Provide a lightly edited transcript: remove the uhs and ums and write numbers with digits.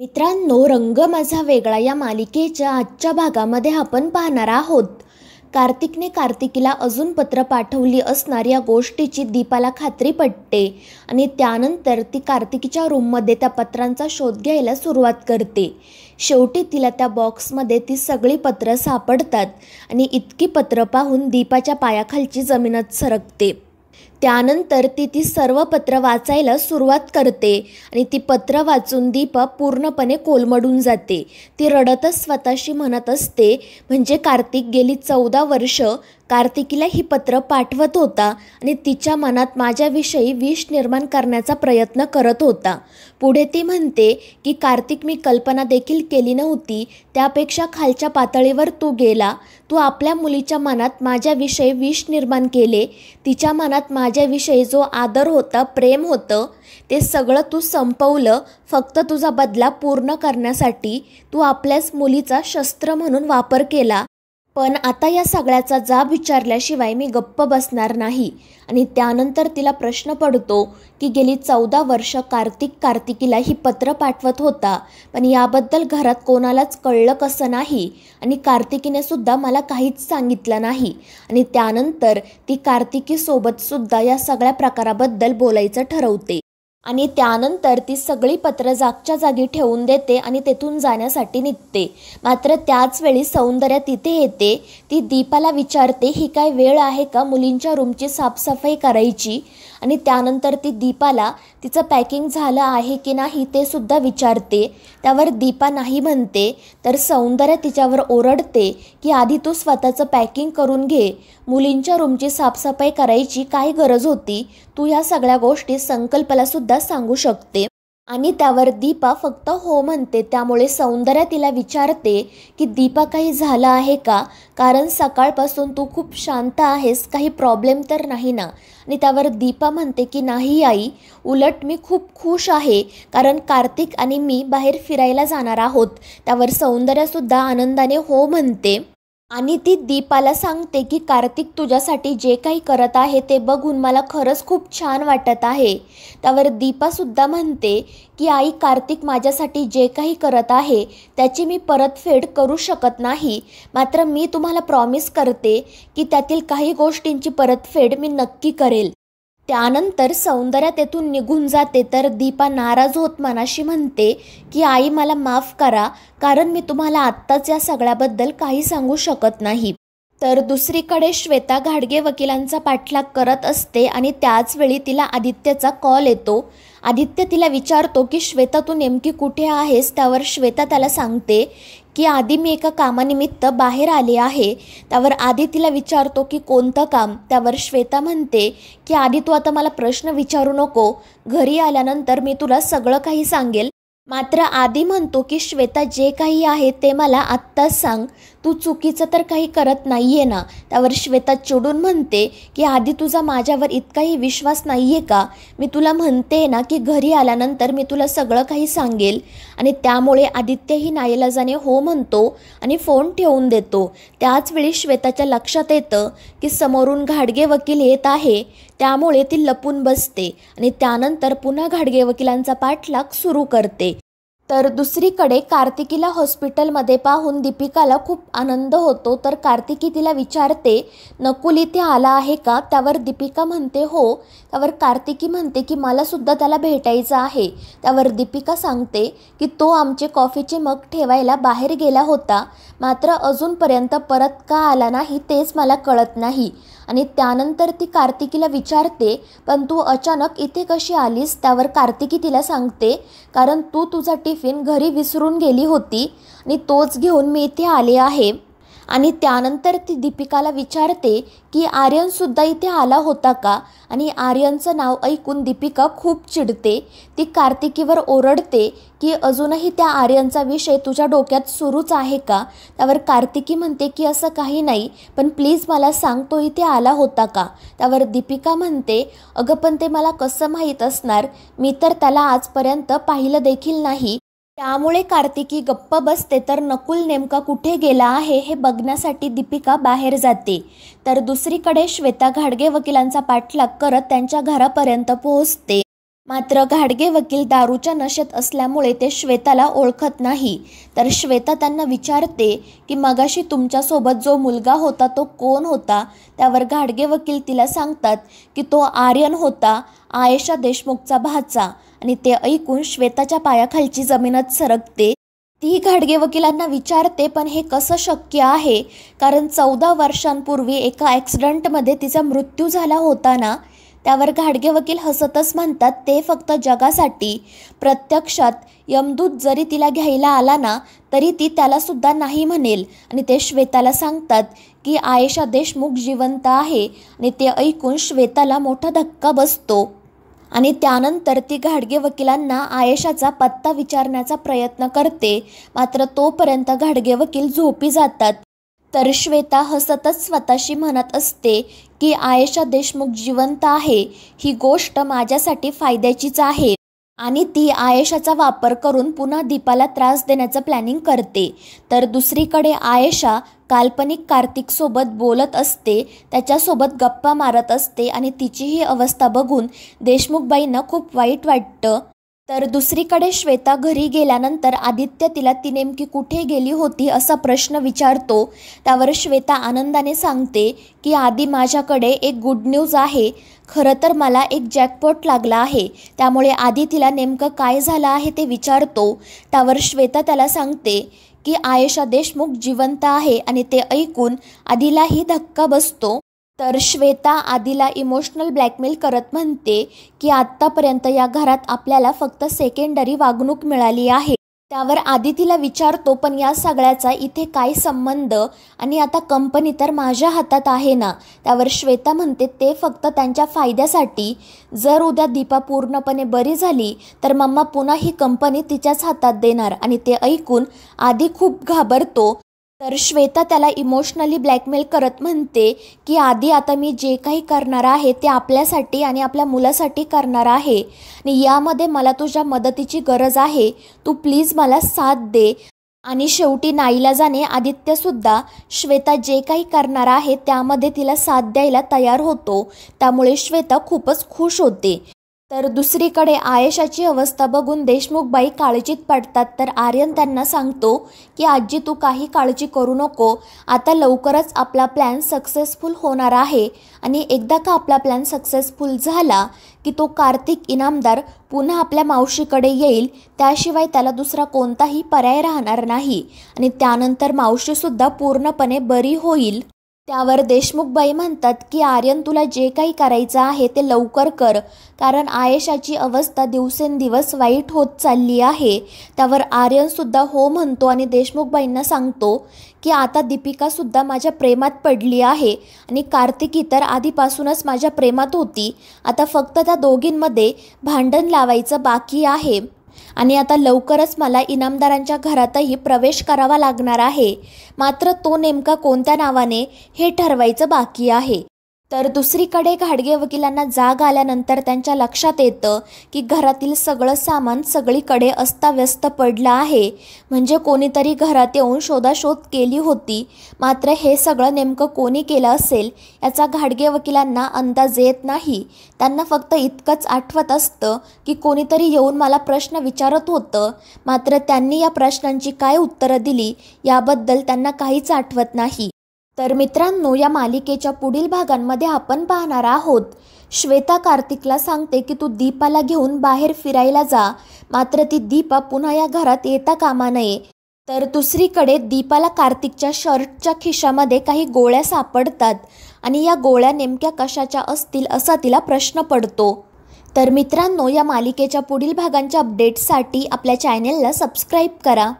मित्रांनो, रंग माझा वेगळा या मालिकेच्या आजच्या भागामध्ये आपण पाहणार आहोत. कार्तिकने कार्तिकीला अजून पत्र पाठवली असणार या गोष्टीची दीपाला खात्री पटते आणि त्यानंतर ती कार्तिकीच्या रूममध्ये त्या पत्रांचा शोध घ्यायला सुरुवात करते. शेवटी तिला त्या बॉक्समध्ये ती सगळी पत्र सापडतात आणि इतकी पत्र पाहून दीपाच्या पायाखालची जमीनच सरकते. त्यानंतर ती सर्व पत्र वाचायला सुरुवात करते आणि ती पत्र वाचून दीपा पूर्णपणे कोलमडून जाते. ती रडतच स्वतःशी म्हणत असते, म्हणजे कार्तिक गेली 14 वर्ष कार्तिकीला ही पत्र पाठवत होता आणि तिच्या मनात माझ्याविषयी विष निर्माण करण्याचा प्रयत्न करत होता. पुढे ती म्हणते की कार्तिक, मी कल्पना देखील केली नव्हती त्यापेक्षा खालच्या पातळीवर तू गेला. तू आपल्या मुलीच्या मनात माझ्याविषयी विष निर्माण केले. तिच्या मनात माझ्याविषयी जो आदर होता, प्रेम होतं, ते सगळं तू संपवलं फक्त तुझा बदला पूर्ण करण्यासाठी. तू आपल्याच मुलीचा शस्त्र म्हणून वापर केला. पण आता या सगळ्याचा जाब विचारल्याशिवाय मी गप्प बसणार नाही. आणि त्यानंतर तिला प्रश्न पडतो की गेली 14 वर्ष कार्तिक कार्तिकीला ही पत्र पाठवत होता, पण याबद्दल घरात कोणालाच कळलं कसं नाही आणि कार्तिकीने सुद्धा मला काहीच सांगितलं नाही. आणि त्यानंतर ती कार्तिकीसोबतसुद्धा या सगळ्या प्रकाराबद्दल बोलायचं ठरवते. आणि त्यानंतर ती सगळी पत्र जागच्या जागी ठेवून देते आणि तेथून जाण्यासाठी निघते. मात्र त्याच वेळी सौंदर्या तिथे येते. ती दीपाला विचारते, ही काय वेळ आहे का मुलींच्या रूमची साफसफाई करायची? आणि त्यानंतर ती दीपाला तिचं पॅकिंग झालं आहे की नाही ते सुद्धा विचारते. त्यावर दीपा नाही म्हणते. तर सौंदर्या तिच्यावर ओरडते की आधी तू स्वतःचं पॅकिंग करून घे. मुलींच्या रूमची साफसफाई करायची काय गरज होती? तू या सगळ्या गोष्टी संकल्पला सुद्धा सांगू शकते. आणि त्यावर दीपा फक्त हो म्हणते. त्यामुळे सौंदर्या तिला विचारते की दीपा, काही झालं आहे का? कारण सकाळपासून तू खूप शांत आहेस, काही प्रॉब्लेम तर नाही ना? आणि त्यावर दीपा म्हणते की नाही आई, उलट मी खूप खुश आहे कारण कार्तिक आणि मी बाहेर फिरायला जाणार आहोत. त्यावर सौंदर्यासुद्धा आनंदाने हो म्हणते. आणि ती दीपाला सांगते की कार्तिक तुझ्यासाठी जे काही करत आहे ते बघून मला खरंच खूप छान वाटत आहे. त्यावर दीपासुद्धा म्हणते की आई, कार्तिक माझ्यासाठी जे काही करत आहे त्याची मी परतफेड करू शकत नाही. मात्र मी तुम्हाला प्रॉमिस करते की त्यातील काही गोष्टींची परतफेड मी नक्की करेल. त्यानंतर सौंदर्या तेथून निघून जाते. तर दीपा नाराज होत मनाशी म्हणते की आई, मला माफ करा कारण मी तुम्हाला आत्ताच या सगळ्याबद्दल काही सांगू शकत नाही. तर दुसरीकडे श्वेता घाडगे वकिलांचा पाठलाग करत असते आणि त्याचवेळी तिला आदित्यचा कॉल येतो. आदित्य तिला विचारतो की श्वेता, तू नेमकी कुठे आहेस? त्यावर श्वेता त्याला सांगते की आधी मी एका कामानिमित्त बाहेर आले आहे. त्यावर आधी तिला विचारतो की कोणतं काम? त्यावर श्वेता म्हणते की आधी तू आता मला प्रश्न विचारू नको, घरी आल्यानंतर मी तुला सगळं काही सांगेल. मात्र आधी म्हणतो की श्वेता, जे काही आहे ते मला आत्ताच सांग, तू चुकीचं तर काही करत नाही आहे ना? त्यावर श्वेता चिडून म्हणते की आधी तुझा माझ्यावर इतकाही विश्वास नाही आहे का? मी तुला म्हणते ना की घरी आल्यानंतर मी तुला सगळं काही सांगेल. आणि त्यामुळे आदित्यही नाईलाजाने हो म्हणतो आणि फोन ठेवून देतो. त्याचवेळी श्वेताच्या लक्षात येतं की समोरून घाडगे वकील येत आहे. त्यामुळे ती लपून बसते आणि त्यानंतर पुन्हा घाडगे वकिलांचा पाठलाग सुरू करते. तर दुसरीकडे कार्तिकीला हॉस्पिटलमध्ये पाहून दीपिकाला खूप आनंद होतो. तर कार्तिकी तिला विचारते, नकुल इथे आला आहे का? त्यावर दीपिका म्हणते हो. त्यावर कार्तिकी म्हणते की मलासुद्धा त्याला भेटायचं आहे. त्यावर दीपिका सांगते की तो आमचे कॉफीचे मग ठेवायला बाहेर गेला होता, मात्र अजूनपर्यंत परत का आला नाही तेच मला कळत नाही. आणि त्यानंतर ती कार्तिकीला विचारते, पण तू अचानक इथे कशी आलीस? त्यावर कार्तिकी तिला सांगते, कारण तू तुझा टिफिन घरी विसरून गेली होती आणि तोच घेऊन मी इथे आले आहे. आणि त्यानंतर ती दीपिकाला विचारते की आर्यनसुद्धा इथे आला होता का? आणि आर्यनचं नाव ऐकून दीपिका खूप चिडते. ती कार्तिकीवर ओरडते की अजूनही त्या आर्यनचा विषय तुझ्या डोक्यात सुरूच आहे का? त्यावर कार्तिकी म्हणते की असं काही नाही, पण प्लीज मला सांग, तो इथे आला होता का? त्यावर दीपिका म्हणते, अगं पण ते मला कसं माहीत असणार? मी तर त्याला आजपर्यंत पाहिलं देखील नाही. त्यामुळे कार्तिकी गप्प बसते. तर नकुल नेमका कुठे गेला आहे हे बघण्यासाठी दीपिका बाहेर जाते. तर दुसरीकडे श्वेता घाडगे वकिलांचा पाठलाग करत त्यांच्या घरापर्यंत पोहोचते. मात्र घाडगे वकील दारूच्या नशेत असल्यामुळे ते श्वेताला ओळखत नाही. तर श्वेता त्यांना विचारते की मगाशी तुमच्यासोबत जो मुलगा होता तो कोण होता. त्यावर घाडगे वकील तिला सांगतात की तो आर्यन होता, आयेशा देशमुखचा भाचा. आणि ते ऐकून श्वेताच्या पायाखालची जमीनच सरकते. ती घाडगे वकिलांना विचारते पण हे कसं शक्य आहे, कारण 14 वर्षांपूर्वी एका ॲक्सिडेंटमध्ये तिचा मृत्यू झाला होता ना. त्यावर घाडगे वकील हसतच म्हणतात ते फक्त जगासाठी. प्रत्यक्षात यमदूत जरी तिला घ्यायला आला ना तरी ती त्यालासुद्धा नाही म्हणेल. आणि ते श्वेताला सांगतात की आयेशा देशमुख जिवंत आहे. आणि ते ऐकून श्वेताला मोठा धक्का बसतो. आणि त्यानंतर ती घाडगे वकिलांना आयेशाचा पत्ता विचारण्याचा प्रयत्न करते. मात्र तोपर्यंत घाडगे वकील झोपी जातात. तर श्वेता हसतच स्वतःशी म्हणत असते की आयेशा देशमुख जिवंत आहे ही गोष्ट माझ्यासाठी फायद्याचीच आहे. आणि ती आयेशाचा वापर करून पुन्हा दीपाला त्रास देण्याचं प्लॅनिंग करते. तर दुसरीकडे आयेशा काल्पनिक कार्तिकसोबत बोलत असते, त्याच्यासोबत गप्पा मारत असते. आणि तिची ही अवस्था बघून देशमुखबाईंना खूप वाईट वाटतं. तर दुसरीकडे श्वेता घरी गेल्यानंतर आदित्य तिला ती नेमकी कुठे गेली होती असा प्रश्न विचारतो. त्यावर श्वेता आनंदाने सांगते की आधी माझ्याकडे एक गुड न्यूज आहे. खरं तर मला एक जॅकपॉट लागला आहे. त्यामुळे आधी तिला नेमकं काय झालं आहे ते विचारतो. त्यावर श्वेता त्याला सांगते की आयेशा देशमुख जिवंत आहे. आणि ते ऐकून आधीलाही धक्का बसतो. तर श्वेता आधीला इमोशनल ब्लॅकमेल करत म्हणते की आत्तापर्यंत या घरात आपल्याला फक्त सेकंडरी वागणूक मिळाली आहे. त्यावर आधी तिला विचारतो पण या सगळ्याचा इथे काय संबंध, आणि आता कंपनी तर माझ्या हातात आहे ना. त्यावर श्वेता म्हणते ते फक्त त्यांच्या फायद्यासाठी. जर उद्या दीपा पूर्णपणे बरी झाली तर मम्मा पुन्हा ही कंपनी तिच्याच हातात देणार. आणि ते ऐकून आधी खूप घाबरतो. तर श्वेता त्याला इमोशनली ब्लॅकमेल करत म्हणते की आधी आता मी जे काही करणार आहे ते आपल्यासाठी आणि आपल्या मुलासाठी करणार आहे. आणि यामध्ये मला तुझ्या मदतीची गरज आहे. तू प्लीज मला साथ दे. आणि शेवटी नाईलाजाने आदित्यसुद्धा श्वेता जे काही करणार आहे त्यामध्ये तिला साथ द्यायला तयार होतो. त्यामुळे श्वेता खूपच खुश होते. तर दुसरीकडे आयेशाची अवस्था बघून देशमुखबाई काळजीत पडतात. तर आर्यन त्यांना सांगतो की आजी तू काही काळजी करू नको, आता लवकरच आपला प्लॅन सक्सेसफुल होणार आहे. आणि एकदा का आपला प्लॅन सक्सेसफुल झाला की तो कार्तिक इनामदार पुन्हा आपल्या मावशीकडे येईल, त्याशिवाय त्याला दुसरा कोणताही पर्याय राहणार नाही. आणि त्यानंतर मावशीसुद्धा पूर्णपणे बरी होईल. त्यावर देशमुखबाई म्हणतात की आर्यन तुला जे काही करायचं आहे ते लवकर कर, कारण आयेशाची अवस्था दिवसेंदिवस वाईट होत चालली आहे. त्यावर आर्यनसुद्धा हो म्हणतो आणि देशमुखबाईंना सांगतो की आता दीपिकासुद्धा माझ्या प्रेमात पडली आहे आणि कार्तिकी तर आधीपासूनच माझ्या प्रेमात होती. आता फक्त त्या दोघींमध्ये भांडण लावायचं बाकी आहे. आणि आता लवकरच मला इनामदारांच्या घरातही प्रवेश करावा लागणार आहे. मात्र तो नेमका कोणत्या नावाने हे ठरवायचं बाकी आहे. तर दुसरीकडे घाडगे वकिलांना जाग आल्यानंतर त्यांच्या लक्षात येतं की घरातील सगळं सामान सगळीकडे अस्ताव्यस्त पडलं आहे. म्हणजे कोणीतरी घरात येऊन शोधाशोध केली होती. मात्र हे सगळं नेमकं कोणी केलं असेल याचा घाडगे वकिलांना अंदाज येत नाही. त्यांना फक्त इतकंच आठवत असतं की कोणीतरी येऊन मला प्रश्न विचारत होतं. मात्र त्यांनी या प्रश्नांची काय उत्तरं दिली याबद्दल त्यांना काहीच आठवत नाही. तर मित्रांनो, या मालिकेच्या पुढील भागांमध्ये आपण पाहणार आहोत श्वेता कार्तिकला सांगते की तू दीपाला घेऊन बाहेर फिरायला जा. मात्र ती दीपा पुन्हा या घरात येता कामा नये. तर दुसरीकडे दीपाला कार्तिकच्या शर्टच्या खिशामध्ये काही गोळ्या सापडतात आणि या गोळ्या नेमक्या कशाच्या असतील असा तिला प्रश्न पडतो. तर मित्रांनो, या मालिकेच्या पुढील भागांच्या अपडेट्ससाठी आपल्या चॅनेलला सबस्क्राईब करा.